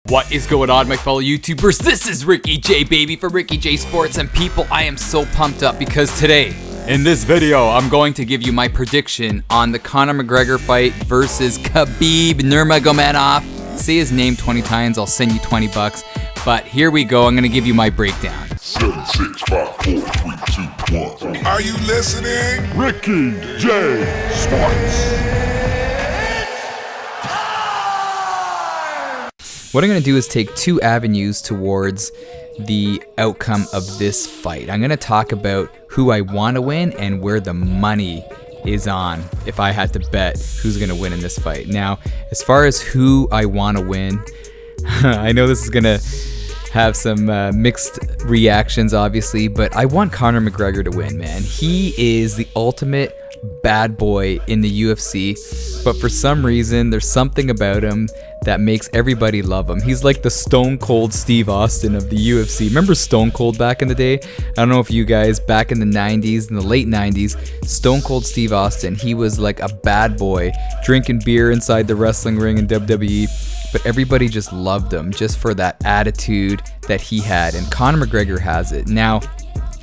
What is going on, my fellow YouTubers? This is Ricky J, baby, from Ricky J Sports. And people, I am so pumped up because today, in this video, I'm going to give you my prediction on the Conor McGregor fight versus Khabib Nurmagomedov. Say his name 20 times, I'll send you 20 bucks. But here we go, I'm gonna give you my breakdown. 7, 6, 5, 4, 3, 2, 1. Are you listening? Ricky J Sports. What I'm going to do is take two avenues towards the outcome of this fight. I'm going to talk about who I want to win and where the money is on if I had to bet who's going to win in this fight. Now, as far as who I want to win, I know this is going to have some mixed reactions, obviously, but I want Conor McGregor to win, man. He is the ultimate bad boy in the UFC, but for some reason, there's something about him that makes everybody love him. He's like the Stone Cold Steve Austin of the UFC. Remember Stone Cold back in the day? I don't know if you guys, back in the 90s, in the late 90s, Stone Cold Steve Austin, he was like a bad boy, drinking beer inside the wrestling ring in WWE, but everybody just loved him just for that attitude that he had, and Conor McGregor has it. Now,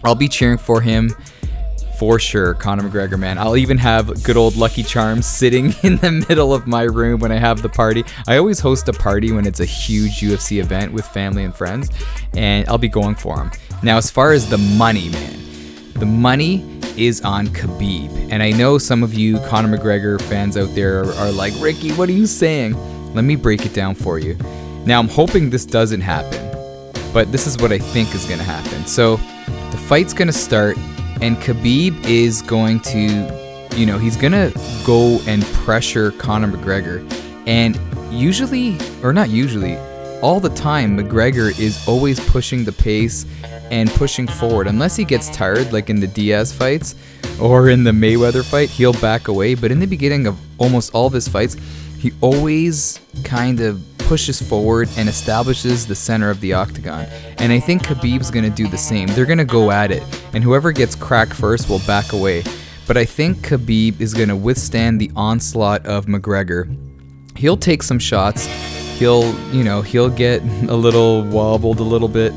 I'll be cheering for him for sure, Conor McGregor, man. I'll even have good old Lucky Charms sitting in the middle of my room when I have the party. I always host a party when it's a huge UFC event with family and friends, and I'll be going for him. Now, as far as the money, man, the money is on Khabib. And I know some of you Conor McGregor fans out there are like, Ricky, what are you saying? Let me break it down for you. Now, I'm hoping this doesn't happen, but this is what I think is going to happen. So the fight's going to start, and Khabib is going to, he's going to go and pressure Conor McGregor. And usually, or not usually, all the time, McGregor is always pushing the pace and pushing forward. Unless he gets tired, like in the Diaz fights or in the Mayweather fight, he'll back away. But in the beginning of almost all of his fights, he always kind of pushes forward and establishes the center of the octagon. And I think Khabib's going to do the same. They're going to go at it, and whoever gets cracked first will back away. But I think Khabib is going to withstand the onslaught of McGregor. He'll take some shots. He'll get a little wobbled a little bit.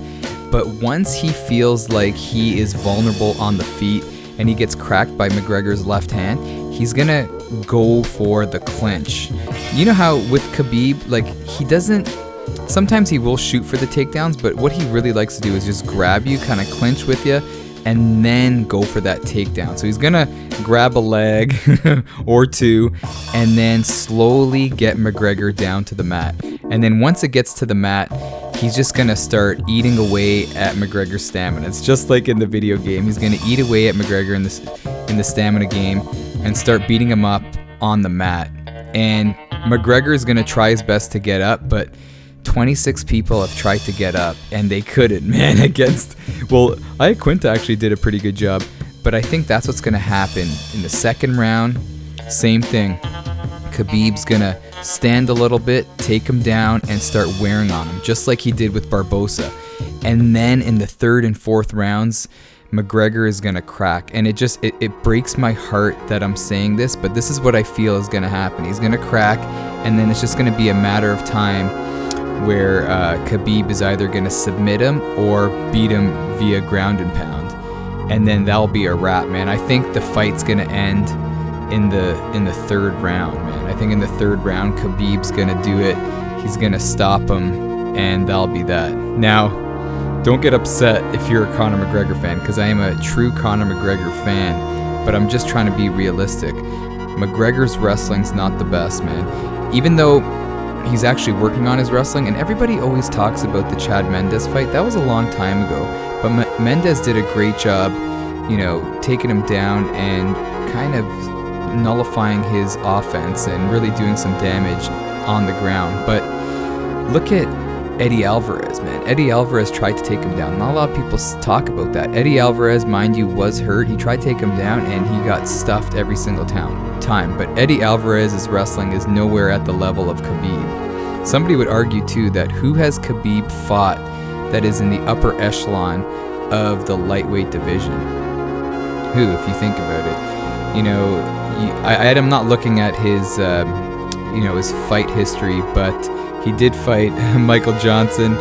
But once he feels like he is vulnerable on the feet and he gets cracked by McGregor's left hand, he's going to go for the clinch. You know how with Khabib, like, he doesn't, sometimes he will shoot for the takedowns, but what he really likes to do is just grab you, kind of clinch with you, and then go for that takedown. So he's going to grab a leg or two and then slowly get McGregor down to the mat. And then once it gets to the mat, he's just going to start eating away at McGregor's stamina. It's just like in the video game. He's going to eat away at McGregor in the stamina game and start beating him up on the mat. And McGregor is going to try his best to get up, but 26 people have tried to get up and they couldn't, man, Iaquinta actually did a pretty good job, but I think that's what's going to happen in the second round. Same thing. Khabib's going to stand a little bit, take him down, and start wearing on him, just like he did with Barbosa. And then in the third and fourth rounds, McGregor is going to crack. And it breaks my heart that I'm saying this, but this is what I feel is going to happen. He's going to crack, and then it's just going to be a matter of time where Khabib is either going to submit him or beat him via ground and pound. And then that'll be a wrap, man. I think the fight's going to end in the third round, man. I think in the third round, Khabib's going to do it. He's going to stop him, and that'll be that. Now, don't get upset if you're a Conor McGregor fan, because I am a true Conor McGregor fan, but I'm just trying to be realistic. McGregor's wrestling's not the best, man. Even though he's actually working on his wrestling, and everybody always talks about the Chad Mendes fight. That was a long time ago, but Mendes did a great job, taking him down and kind of nullifying his offense and really doing some damage on the ground. But look at Eddie Alvarez, man. Eddie Alvarez tried to take him down. Not a lot of people talk about that. Eddie Alvarez, mind you, was hurt. He tried to take him down, and he got stuffed every single time. But Eddie Alvarez's wrestling is nowhere at the level of Khabib. Somebody would argue, too, that who has Khabib fought that is in the upper echelon of the lightweight division? Who, if you think about it? I'm not looking at his, his fight history, but He did fight Michael Johnson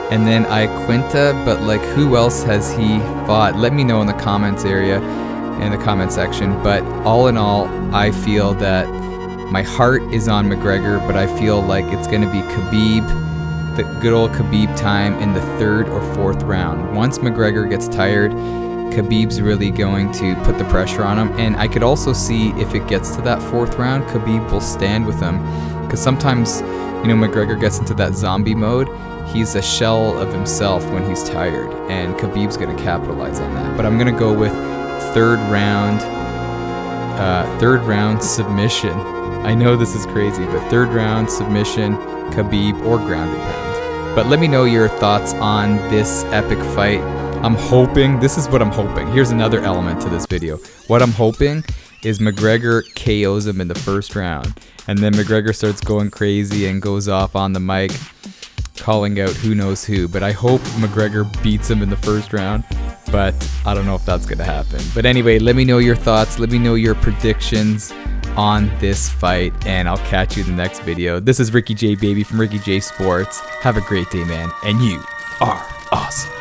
and then Iaquinta, but like who else has he fought? Let me know in the comments area, in the comment section. But all in all, I feel that my heart is on McGregor, but I feel like it's going to be Khabib, the good old Khabib time in the 3rd or 4th round. Once McGregor gets tired, Khabib's really going to put the pressure on him. And I could also see if it gets to that 4th round, Khabib will stand with him. Because sometimes, you know, McGregor gets into that zombie mode. He's a shell of himself when he's tired. And Khabib's going to capitalize on that. But I'm going to go with 3rd round submission. I know this is crazy, but 3rd round submission, Khabib, or ground and pound. But let me know your thoughts on this epic fight. I'm hoping, this is what I'm hoping. Here's another element to this video. What I'm hoping is McGregor KOs him in the 1st round. And then McGregor starts going crazy and goes off on the mic, calling out who knows who. But I hope McGregor beats him in the 1st round. But I don't know if that's going to happen. But anyway, let me know your thoughts. Let me know your predictions on this fight. And I'll catch you in the next video. This is Ricky J, baby, from Ricky J Sports. Have a great day, man. And you are awesome.